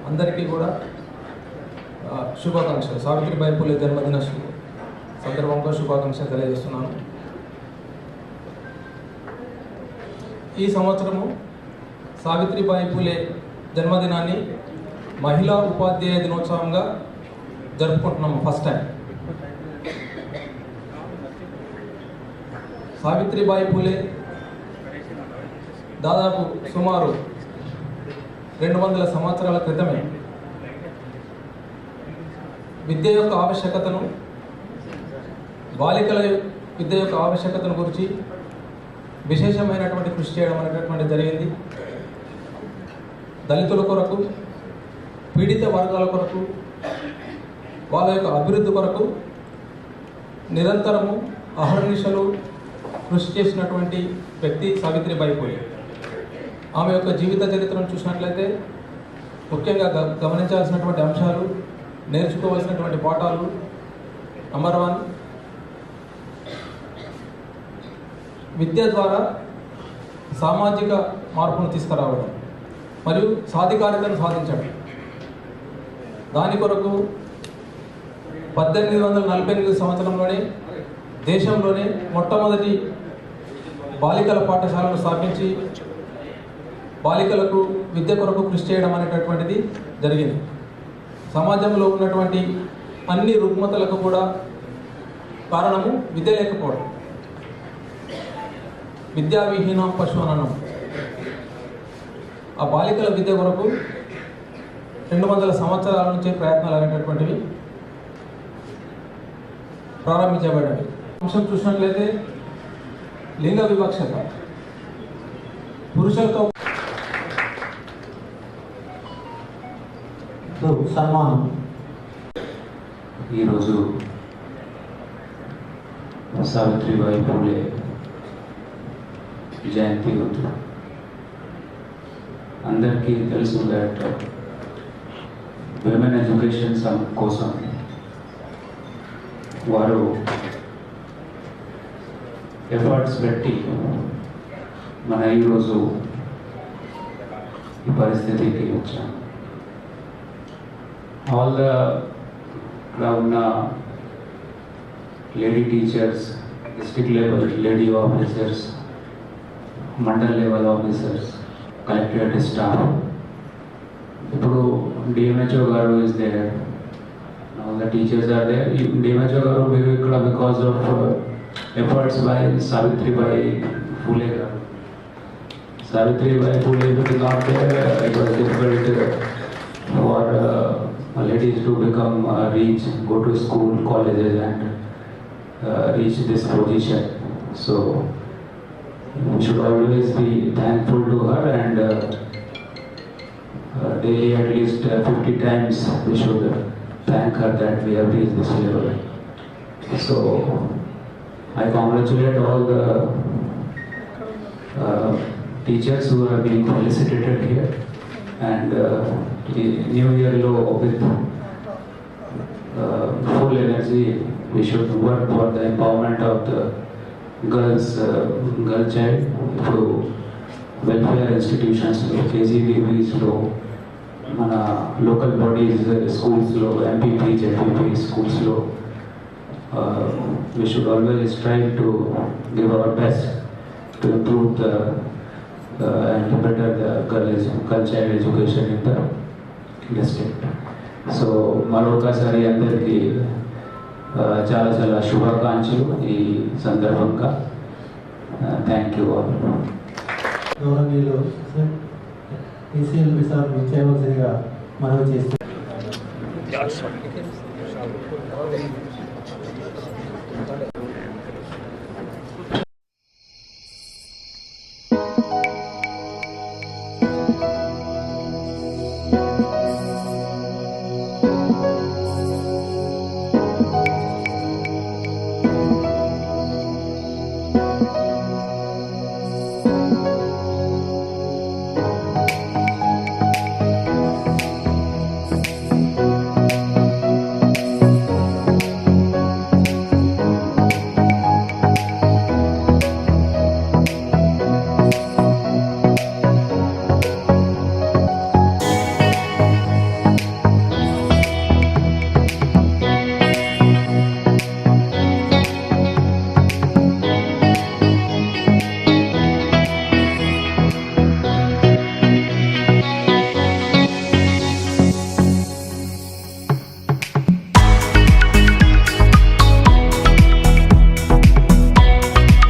అందరికీ కూడా శుభాకాంక్షలు. సావిత్రిబాయి పూలే జన్మదిన సందర్భంగా శుభాకాంక్షలు తెలియజేస్తున్నాను. ఈ సంవత్సరము సావిత్రిబాయి పూలే జన్మదినాన్ని మహిళా ఉపాధ్యాయ దినోత్సవంగా జరుపుకుంటున్నాము. ఫస్ట్ టైం సావిత్రిబాయి పూలే దాదాపు సుమారు 200 సంవత్సరాల క్రితమే విద్య యొక్క ఆవశ్యకతను, బాలికల విద్య యొక్క ఆవశ్యకతను గురించి విశేషమైనటువంటి కృషి చేయడం అనేటటువంటి జరిగింది. దళితుల కొరకు, పీడిత వర్గాల కొరకు, వాళ్ళ యొక్క అభివృద్ధి కొరకు నిరంతరము అహర్నిశలు కృషి చేసినటువంటి వ్యక్తి సావిత్రిబాయి పూలే. ఆమె యొక్క జీవిత చరిత్రను చూసినట్లయితే ముఖ్యంగా గమనించాల్సినటువంటి అంశాలు, నేర్చుకోవాల్సినటువంటి పాఠాలు. నంబర్ 1, విద్య ద్వారా సామాజిక మార్పును తీసుకురావడం మరియు సాధికారితను సాధించడం. దాని కొరకు 1848 సంవత్సరంలోనే దేశంలోనే మొట్టమొదటి బాలికల పాఠశాలను స్థాపించి బాలికలకు విద్య కొరకు కృషి చేయడం అనేటటువంటిది జరిగింది. సమాజంలో ఉన్నటువంటి అన్ని రుగ్మతలకు కూడా కారణము విద్య లేకపోవడం. విద్యావిహీనం పశువనం. ఆ బాలికల విద్య కొరకు 200 సంవత్సరాల నుంచే ప్రయత్నాలు అనేటటువంటివి ప్రారంభించబడ్డవి. అంశం చూసినట్లయితే లింగ వివక్షత, పురుషులతో సన్మానం. ఈరోజు సావిత్రిబాయి పూలే జయంతి ఉంది. అందరికీ తెలుసు దట్ విమెన్ ఎడ్యుకేషన్ కోసం వారు ఎఫర్ట్స్ పెట్టి మన ఈరోజు ఈ పరిస్థితికి వచ్చాం. ఆల్ ద ఇక్కడ ఉన్న lady teachers, district level lady officers, mandal level officers, collectorate staff, ఇప్పుడు DMHO garu is there, all the teachers are there. DMHO garu మీరు ఇక్కడ because of efforts by Savitribai Phule garu. Savitribai Phule is not there, it was difficult for ladies to become reach, go to school, colleges and reach this position. So we should always be thankful to her and daily at least 50 times we should thank her that we have reached this level. So I congratulate all the teachers who are being felicitated here, and the new year low with full energy we should work for the empowerment of the girl child through welfare institutions, KGBs, మన local bodies, schools, MPP, JPP schools. We should always strive to give our best to improve the and better the girl child education in the district. So మరొకసారి అందరికీ చాలా చాలా శుభాకాంక్షలు ఈ సందర్భంగా. Thank you all. గౌరవనీయులు ఈసీఎల్బి sir చేయవలసిందిగా మనవి చేస్తారు.